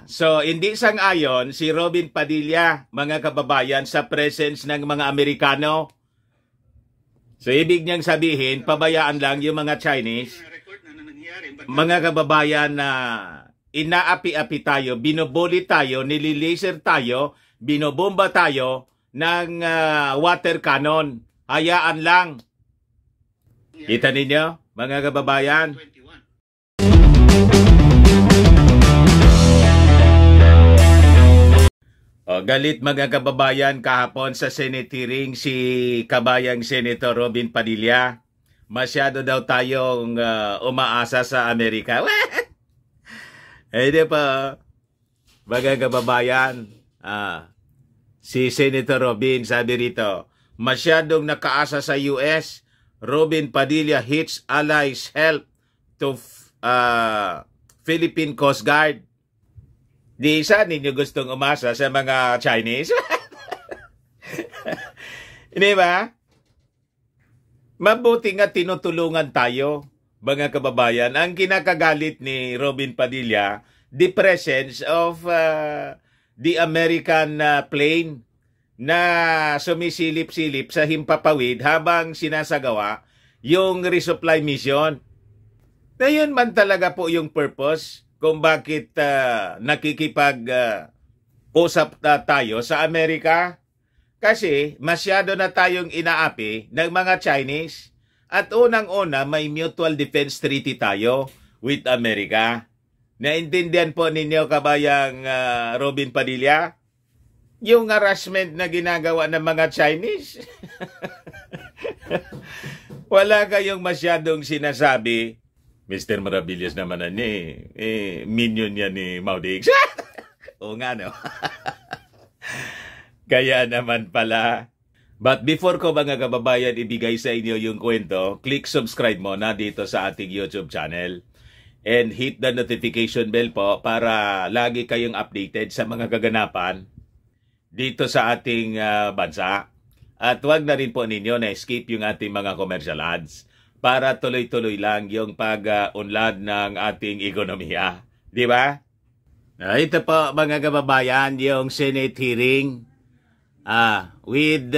So hindi sang-ayon si Robin Padilla, mga kababayan, sa presence ng mga Amerikano. So ibig niyang sabihin, pabayaan lang yung mga Chinese, mga kababayan, na inaapi-api tayo, binubuli tayo, nililaser tayo, binobomba tayo ng water cannon. Hayaan lang. Kita ninyo, mga kababayan? Galit mga kababayan kahapon sa Senate hearing si kabayang Senator Robin Padilla. Masyado daw tayong umaasa sa Amerika. Hindi pa, mga kababayan. Si Senator Robin sabi rito, masyadong nakaasa sa US. Robin Padilla hits allies help to Philippine Coast Guard. Di saan ninyo gustong umasa sa mga Chinese? Hindi ba? Mabuti nga tinutulungan tayo, mga kababayan. Ang kinakagalit ni Robin Padilla, the presence of the American plane na sumisilip-silip sa himpapawid habang sinasagawa yung resupply mission. Na yun man talaga po yung purpose kung bakit nakikipag-usap tayo sa Amerika. Kasi masyado na tayong inaapi ng mga Chinese. At unang-una, may mutual defense treaty tayo with America. Naintindihan po ninyo, kabayang Robin Padilla? Yung harassment na ginagawa ng mga Chinese. Wala kayong masyadong sinasabi. Mr. Maravillas naman na minion yan ni Maudix. Oo nga, no? Kaya naman pala. But before ko, mga kababayan, ibigay sa inyo yung kwento, click subscribe mo na dito sa ating YouTube channel. And hit the notification bell po para lagi kayong updated sa mga kaganapan dito sa ating bansa. At huwag na rin po ninyo na skip yung ating mga commercial ads para tuloy-tuloy lang yung pag-unlad ng ating ekonomiya. Di ba? Ito po, mga kababayan, yung Senate hearing with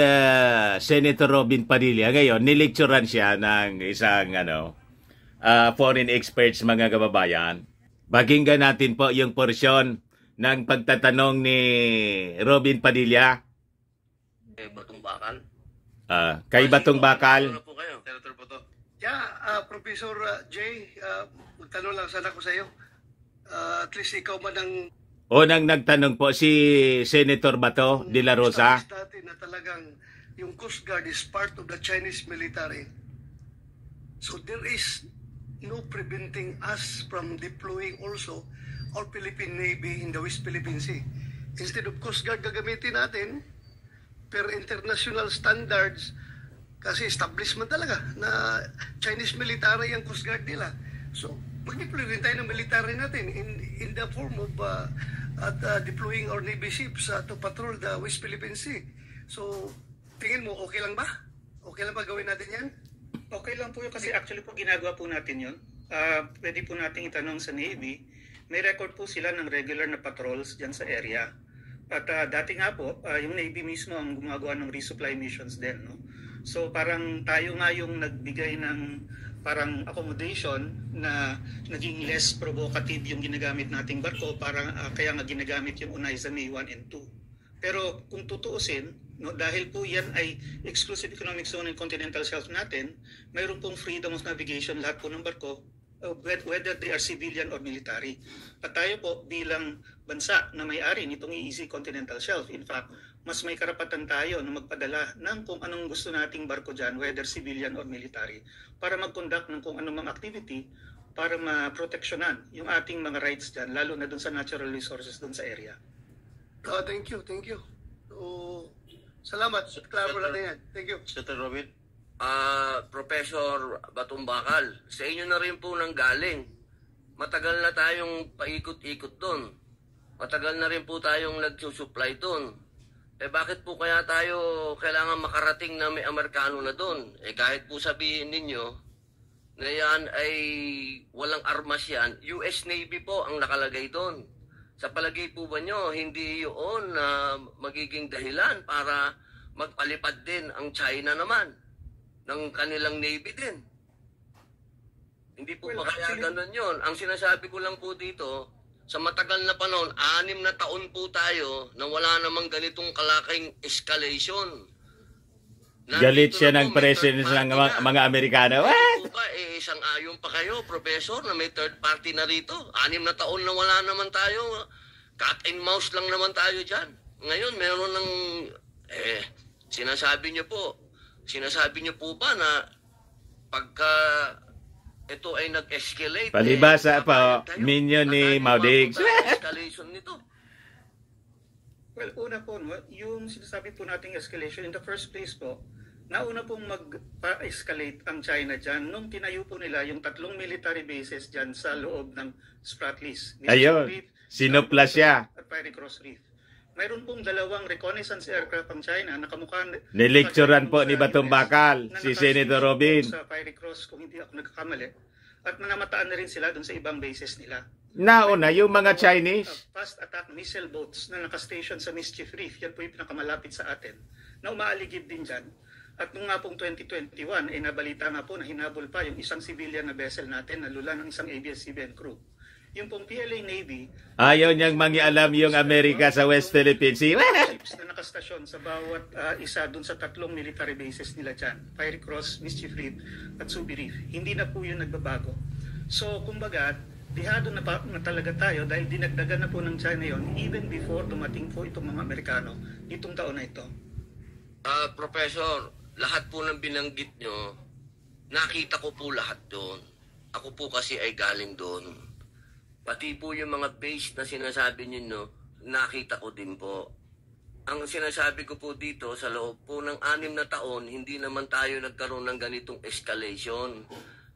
Senator Robin Padilla. Ngayon, nilecturean siya ng isang foreign experts, mga kababayan. Pakinggan natin po yung porsyon ng pagtatanong ni Robin Padilla. Batong Bakal? Kay Batong Bakal. Ano po kayo? Senator po to. Professor Jay, magtanong lang sana ko sa iyo. At least ikaw man ang... Unang nagtanong po si Senator Bato de la Rosa. Natin na talagang yung Coast Guard is part of the Chinese military. So there is no preventing us from deploying also our Philippine Navy in the West Philippine Sea. Instead of Coast Guard gagamitin natin per international standards, kasi establishment talaga na Chinese military ang Coast Guard nila. So, mag-deploy rin tayo ng military natin in the form of deploying our Navy ships to patrol the West Philippine Sea. So, tingin mo, okay lang ba? Okay lang ba gawin natin yan? Okay lang po yun kasi actually po ginagawa po natin yun. Pwede po natin itanong sa Navy. May record po sila ng regular na patrols dyan sa area. At dati nga po, yung Navy mismo ang gumagawa ng resupply missions din. No? So parang tayo nga yung nagbigay ng parang accommodation na naging less provocative yung ginagamit nating barko, para kaya nga ginagamit yung Unaiza May 1 and 2. Pero kung tutuusin, no, dahil po yan ay exclusive economic zone and continental shelf natin, mayroon pong freedom of navigation lahat po ng barko, whether they are civilian or military. At tayo po bilang bansa na may-ari nitong EEZ Continental Shelf, in fact, mas may karapatan tayo na magpadala ng kung anong gusto nating barko dyan, whether civilian or military, para mag-conduct ng kung anong mga activity para ma-proteksyonan yung ating mga rights dyan, lalo na dun sa natural resources dun sa area. Thank you. Salamat. Klaro lang na yan. Thank you. Senator Robin? Professor Batong Bakal, sa inyo na rin po nanggaling. Matagal na tayong paikot-ikot doon. Matagal na rin po tayong nagsusupply doon. Bakit po kaya tayo kailangan makarating na may Amerikano na doon? Kahit po sabihin ninyo na yan ay walang armas yan, US Navy po ang nakalagay doon. Sa palagay po ba nyo, hindi yun magiging dahilan para magpalipad din ang China naman ng kanilang Navy din? Hindi po ba kaya ganun yun? Ang sinasabi ko lang po dito, sa matagal na panahon, 6 na taon po tayo na wala namang ganitong kalaking escalation. Galit Nandito siya na ng po, may presence third ng party na. mga Amerikano. Hindi po ba, isang ayon pa kayo, Professor, na may third party na rito? 6 na taon na wala naman tayo. Cat and mouse lang naman tayo dyan. Ngayon, meron ng, sinasabi niyo po ba na pagka ito ay nag-escalate, Palibasa pa, papayag kayo? minion ni At ano Maudigs. ba ang escalation nito? Well, una po, no, yung sinasabi po nating escalation, in the first place po, nauna pong mag-escalate ang China dyan nung tinayo po nila yung 3 military bases dyan sa loob ng Spratlys. Ayun, Reef, sinupla siya. At Fiery Cross Reef. Mayroon pong 2 reconnaissance aircraft ang China na kamukha... Nilecturean po ni Batong Bakal, si Senator Robin. Sa Fiery Cross, kung hindi ako nagkakamali. At namataan na rin sila dun sa ibang bases nila. Nauna, yung mga Chinese. Fast attack missile boats na nakastation sa Mischief Reef, yan po yung pinakamalapit sa atin, na umaaligid din dyan. At nung nga pong 2021, nabalita nga po na hinabol pa yung isang civilian na vessel natin na lula ng isang ABS-CBN crew. Yung pong PLA Navy, Ayaw niyang mangialam yung Amerika sa West Philippine Sea. ships na nakastasyon sa bawat isa dun sa 3 military bases nila dyan, Fiery Cross, Mischief Reef, at Subi Reef. Hindi na po yun nagbabago. So, kumbaga, dihado na talaga tayo dahil dinagdagan na po ng China yon even before dumating po itong mga Amerikano itong taon na ito. Professor, lahat po ng binanggit nyo, nakita ko po lahat doon. Ako po kasi ay galing doon. Pati po yung mga base na sinasabi nyo, no, nakita ko din po. Ang sinasabi ko po dito, sa loob po ng 6 na taon, hindi naman tayo nagkaroon ng ganitong escalation.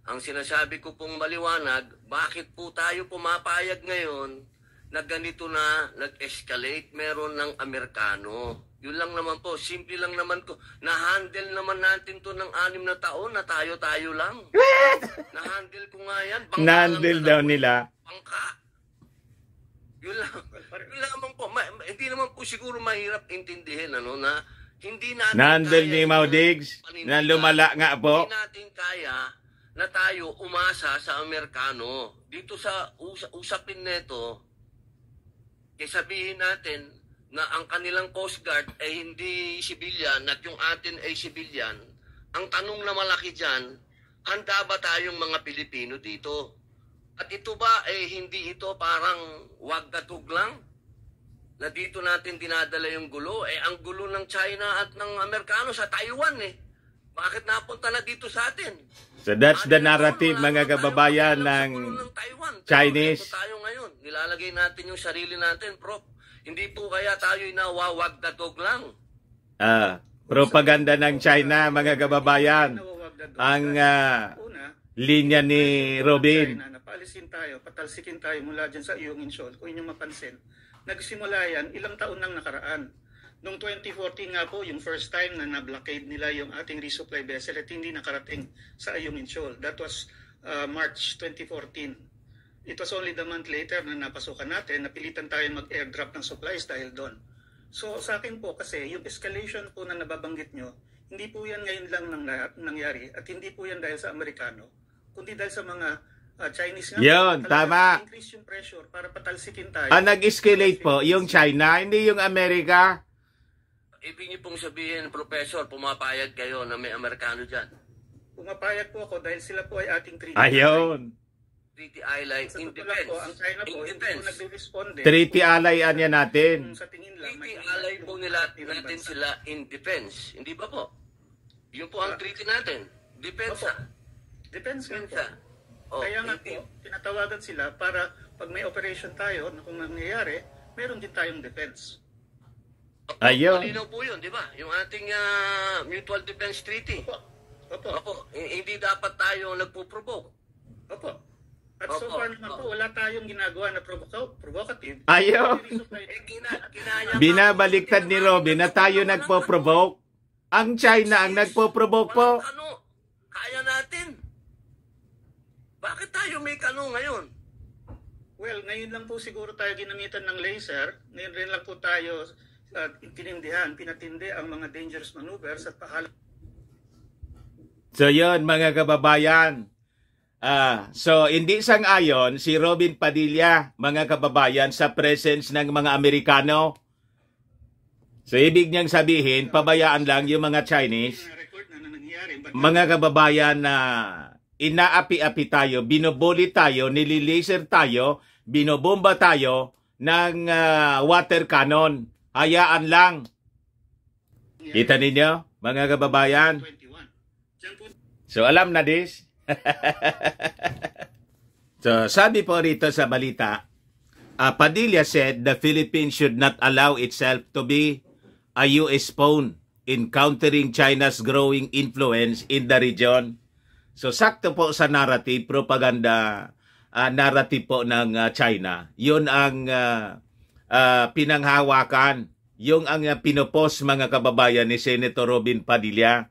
Ang sinasabi ko pong maliwanag, bakit po tayo pumapayag ngayon na ganito na nag-escalate meron ng Amerikano? Yun lang naman po, simple lang naman ko. Na-handle naman natin to ng 6 na taon na tayo-tayo lang. Na-handle ko nga yan. Na-handle daw nila. Bangka. Yun lang. Yun lamang po. Hindi naman po siguro mahirap intindihin ano, na hindi natin Na-handle kaya ni Maudigs, na lumala nga po. Hindi natin kaya na tayo umasa sa Amerikano. Dito sa usapin nito, sabihin natin na ang kanilang Coast Guard ay hindi civilian at yung atin ay civilian. Ang tanong na malaki dyan, handa ba tayong mga Pilipino dito? At ito ba hindi ito parang wag-gatug lang? Na dito natin dinadala yung gulo? Ang gulo ng China at ng Amerikano sa Taiwan Bakit napunta na dito sa atin? So that's the narrative, mga kababayan ng Chinese. Ito tayo ngayon. Nilalagay natin yung sarili natin, Prof. Hindi po kaya tayo nawawag-gatog lang. Propaganda ng China, mga kababayan. Ang linya ni Robin. China, napaalisin tayo, patalsikin tayo mula dyan sa iyong insol. Kung inyong mapansin, nagsimula yan ilang taon nang nakaraan. Noong 2014 nga po, yung first time na na-blockade nila yung ating resupply vessel at hindi nakarating sa iyong insol. That was March 2014. It was only the month later na napasukan natin, napilitan tayo mag-airdrop ng supplies dahil doon. So sa akin po kasi, yung escalation po na nababanggit nyo, hindi po yan ngayon lang nangyari at hindi po yan dahil sa Amerikano, kundi dahil sa mga Chinese nga. Yun, tama. Increase yung pressure para patalsikin tayo. Nag-escalate po yung China, hindi yung Amerika. Ibig niyo pong sabihin, Professor, pumapayag kayo na may Amerikano dyan? Pumapayag po ako dahil sila po ay ating treaty. Ayun. Treaty ally Sa in totoo lang defense. po, ang China po, In hindi po defense. nagre-responde. Treaty alayan niya natin. Sa tingin lang, Treaty ally po natin sila in defense. Hindi ba po? Yun po ang treaty natin. Depensa. Depends nga po. Depensa. Kaya nga po, tinatawagan sila para pag may operation tayo na kung nangyayari, meron din tayong defense. Ayun. Malinaw po yun, di ba? Yung ating Mutual Defense Treaty. Opo. Hindi dapat tayo nagpo-provoke. Opo. At so far naman po, wala tayong ginagawa na provocative. Ayun. Binabaliktad ni Robin na tayo nagpo-provoke. Ang China ang nagpo-provoke po. Ano? Kaya natin. Bakit tayo may kano ngayon? Well, ngayon lang po siguro tayo ginamitan ng laser. Ngayon rin lang po tayo pinatindi ang mga dangerous maneuvers at So yun mga kababayan. So hindi sang-ayon si Robin Padilla, mga kababayan, sa presence ng mga Amerikano. So ibig niyang sabihin, pabayaan lang yung mga Chinese, mga kababayan, na inaapi-api tayo, binubuli tayo, nililaser tayo, binobomba tayo ng water cannon. Hayaan lang. Kita ninyo, mga kababayan? So alam na this? So sabi po rito sa balita, Padilla said the Philippines should not allow itself to be a US pawn in countering China's growing influence in the region. So sakto po sa narrative, propaganda narrative po ng China. Yun ang pinanghawakan. Yung ang pinopost, mga kababayan, ni Senator Robin Padilla.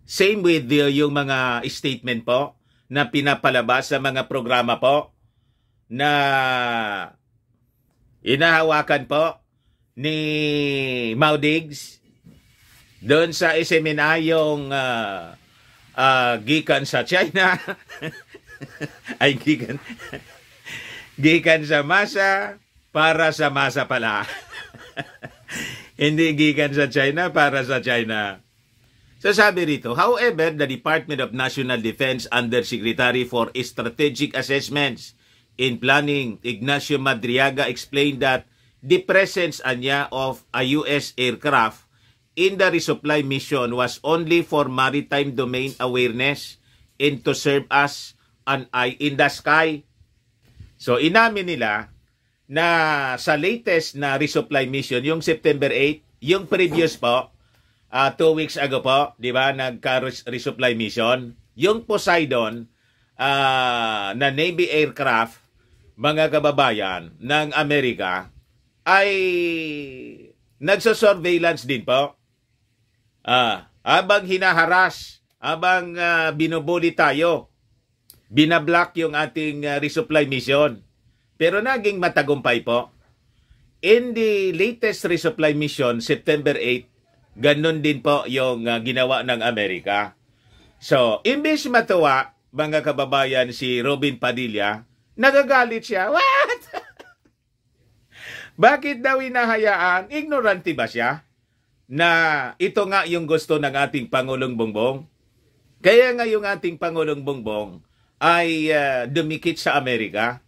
Same with yung mga statement po na pinapalabas sa mga programa po na inahawakan po ni Maudigs doon sa SMNI, yung gikan sa China ay gikan sa masa para sa masa pala. Hindi gikan sa China para sa China. So sabi rito, however, the Department of National Defense Undersecretary for Strategic Assessments in Planning, Ignacio Madriaga, explained that the presence anya of a U.S. aircraft in the resupply mission was only for maritime domain awareness and to serve as an eye in the sky. So inamin nila na sa latest na resupply mission, yung September 8, yung previous po, 2 weeks ago po, di ba, nagka-resupply mission, yung Poseidon na Navy aircraft, mga kababayan, ng Amerika, ay nagso-surveillance din po. Habang hinaharas, habang binubuli tayo, binablock yung ating resupply mission. Pero naging matagumpay po. In the latest resupply mission, September 8, ganun din po yung ginawa ng Amerika. So, imbes matuwa, mga kababayan, si Robin Padilla, nagagalit siya. What? Bakit daw inahayaan? Ignorante ba siya? Na ito nga yung gusto ng ating Pangulong Bongbong? Kaya nga yung ating Pangulong Bongbong ay dumikit sa Amerika.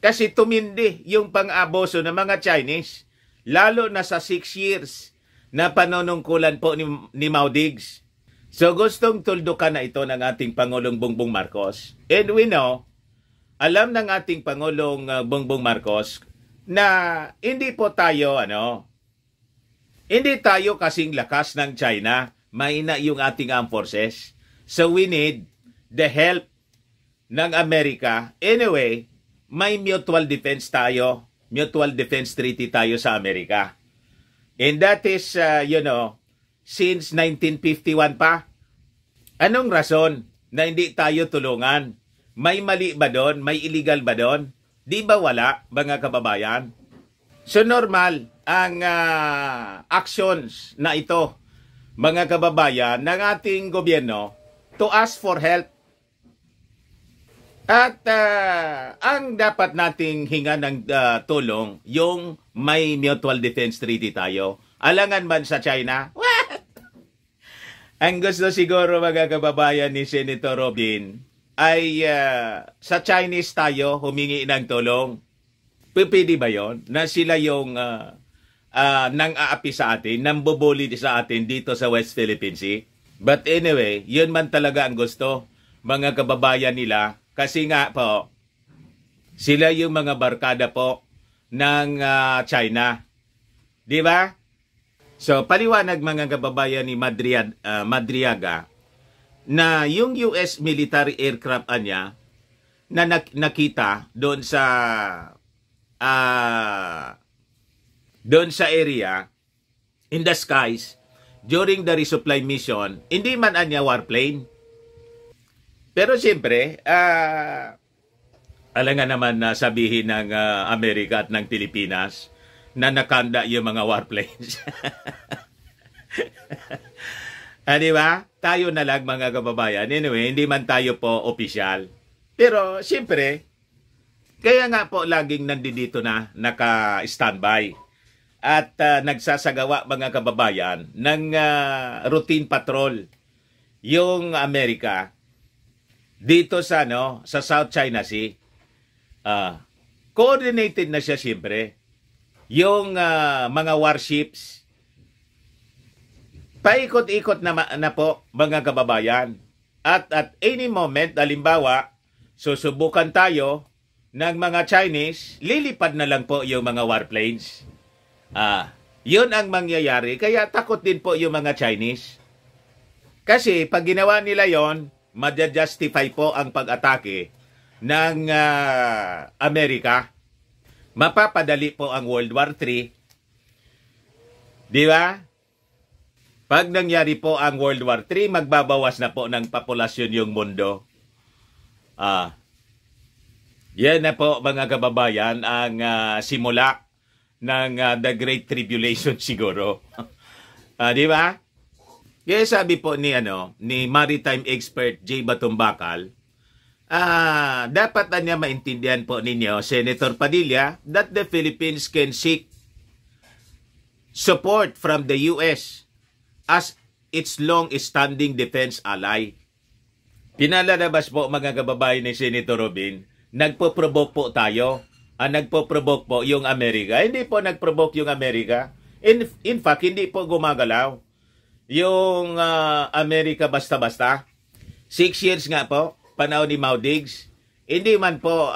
Kasi tumindi yung pang-abuso ng mga Chinese, lalo na sa 6 years na panunungkulan po ni Maudigs. So gustong tuldukan na ito ng ating Pangulong Bongbong Marcos. And we know, alam ng ating Pangulong Bongbong Marcos na hindi po tayo, hindi tayo kasing lakas ng China, mahina yung ating armed forces. So we need the help ng Amerika. Anyway, may mutual defense tayo, mutual defense treaty tayo sa Amerika. And that is, since 1951 pa. Anong rason na hindi tayo tulungan? May mali ba doon? May illegal ba doon? Di ba wala, mga kababayan? So normal ang actions na ito, mga kababayan, ng ating gobyerno to ask for help. At ang dapat nating hinga ng tulong, yung may mutual defense treaty tayo. Alangan man sa China? What? Ang gusto siguro, mga kababayan, ni Senator Robin ay sa Chinese tayo humingi ng tulong. Pwede ba yon na sila yung nang aapi sa atin, nang bubuli sa atin dito sa West Philippine Sea? But anyway, yun man talaga ang gusto, mga kababayan nila. Kasi nga po, sila yung mga barkada po ng China. Di ba? So, paliwanag, mga kababayan, ni Madriaga na yung US military aircraft niya na nakita doon sa area in the skies during the resupply mission, hindi man anya warplane. Pero siyempre, alangan naman na sabihin ng Amerika at ng Pilipinas na nakanda yung mga warplanes. Di ba? Tayo na lang mga kababayan. Anyway, hindi man tayo po opisyal. Pero siyempre, kaya nga po laging nandito na naka-standby at nagsasagawa mga kababayan ng routine patrol yung Amerika dito sa sa South China Sea. Coordinated na siya siyempre. Yung mga warships paikot-ikot na po mga kababayan. At any moment, halimbawa, susubukan tayo ng mga Chinese, lilipad na lang po yung mga warplanes. Yun ang mangyayari. Kaya takot din po yung mga Chinese. Kasi pag ginawa nila yon, madja-justify po ang pag-atake ng Amerika. Mapapadali po ang World War III. Di ba? Pag nangyari po ang World War III, magbabawas na po ng populasyon yung mundo. Yan na po mga kababayan ang simula ng The Great Tribulation siguro. Di ba? Kaya sabi po ni maritime expert J. Batumbakal, dapat na niya maintindihan po ninyo, Senator Padilla, that the Philippines can seek support from the U.S. as its long-standing defense ally. Pinalalabas po mga kababayan ni Senator Robin, nagpo-provoke po tayo. Nagpo-provoke po yung Amerika. Hindi po nag-provoke yung Amerika. In fact, hindi po gumagalaw yung Amerika basta-basta. 6 years nga po, panahon ni Mao Diggs. Hindi man po,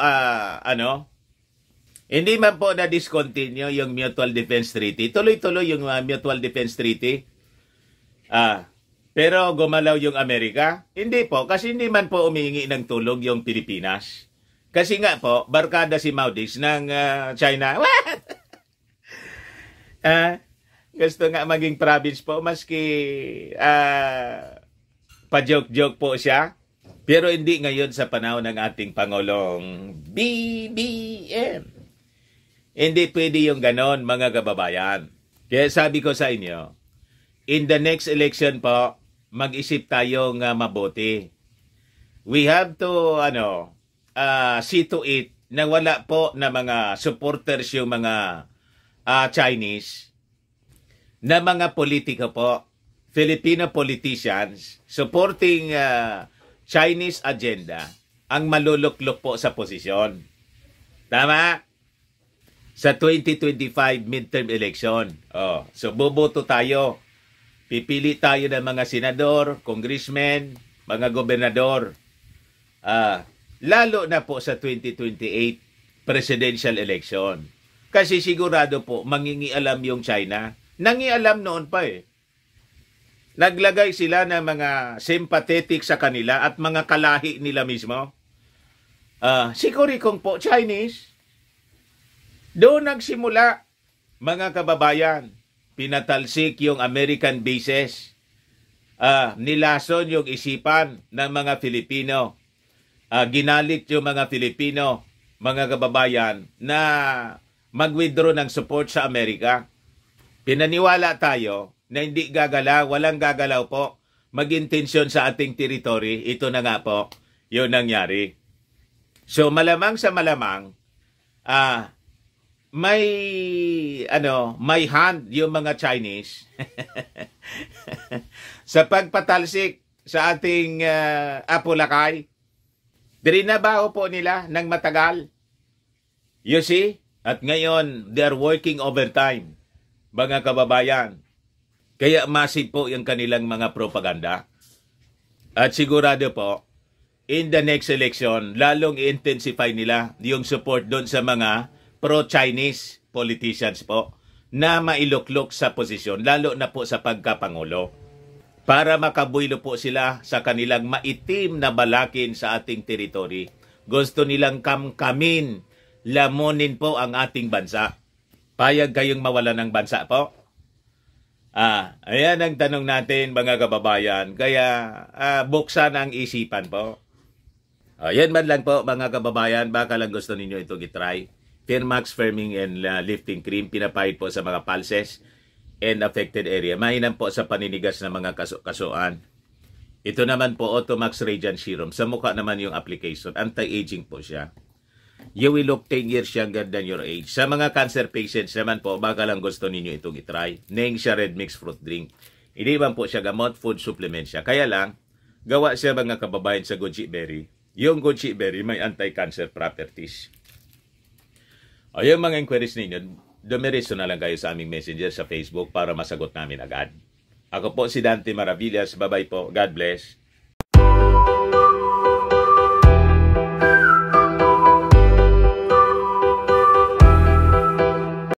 hindi man po na-discontinue yung Mutual Defense Treaty. Tuloy-tuloy yung Mutual Defense Treaty. Pero gumalaw yung Amerika? Hindi po, kasi hindi man po umihingi ng tulong yung Pilipinas. Kasi nga po, barkada si Mao Diggs ng China. Gusto nga maging province po, maski pa-joke-joke po siya. Pero hindi ngayon sa panahon ng ating Pangulong BBM. Hindi pwede yung ganon, mga kababayan. Kaya sabi ko sa inyo, in the next election po, mag-isip tayong mabuti. We have to, see to it na wala po na mga supporters yung mga Chinese na mga politiko po, Filipino politicians supporting Chinese agenda ang maluluklok po sa posisyon. Tama? Sa 2025 midterm election. So boboto tayo. Pipili tayo ng mga senador, congressmen, mga gobernador. Lalo na po sa 2028 presidential election. Kasi sigurado po, mangingialam yung China. Nangialam noon pa eh. Naglagay sila ng mga sympathetic sa kanila at mga kalahi nila mismo. Siguro kung po Chinese, doon nagsimula, mga kababayan, pinatalsik yung American bases, nilason yung isipan ng mga Filipino, ginalit yung mga Filipino, mga kababayan, na mag-withdraw ng support sa Amerika. Pinaniwala tayo na hindi gagalaw, walang gagalaw po, mag-intensyon sa ating teritoryo. Ito na nga po, yun nangyari. So malamang sa malamang, may hand yung mga Chinese sa pagpatalsik sa ating Apulacay. Dirinabaho po nila ng matagal. You see? At ngayon, they are working overtime, mga kababayan. Kaya massive po yung kanilang mga propaganda. At sigurado po, in the next election, lalong i-intensify nila yung support doon sa mga pro-Chinese politicians po na mailuklok sa posisyon, lalo na po sa pagkapangulo. Para makabuylo po sila sa kanilang maitim na balakin sa ating teritoryo. Gusto nilang kamkamin, lamunin po ang ating bansa. Payag kayong mawala ng bansa po? Ayan ang tanong natin mga kababayan. Kaya buksan ang isipan po. Yan man lang po mga kababayan, baka lang gusto ninyo itong itry. Firmax Firming and Lifting Cream, pinapahid po sa mga pulses and affected area. Mainam po sa paninigas ng mga kasuan. Ito naman po, Automax Radiant Serum. Sa mukha naman yung application. Anti-aging po siya. You will look 10 years younger than your age. Sa mga cancer patients naman po, baka lang gusto ninyo itong itry. Neng siya Red Mix Fruit Drink. Hindi man po siya gamot, food supplement siya. Kaya lang, gawa siya mga kababayan sa goji berry. Yung goji berry may anti-cancer properties. O yung mga inquiries ninyo, dumiretso na lang kayo sa aming messenger sa Facebook para masagot namin agad. Ako po si Dante Maravillas. Bye-bye po. God bless.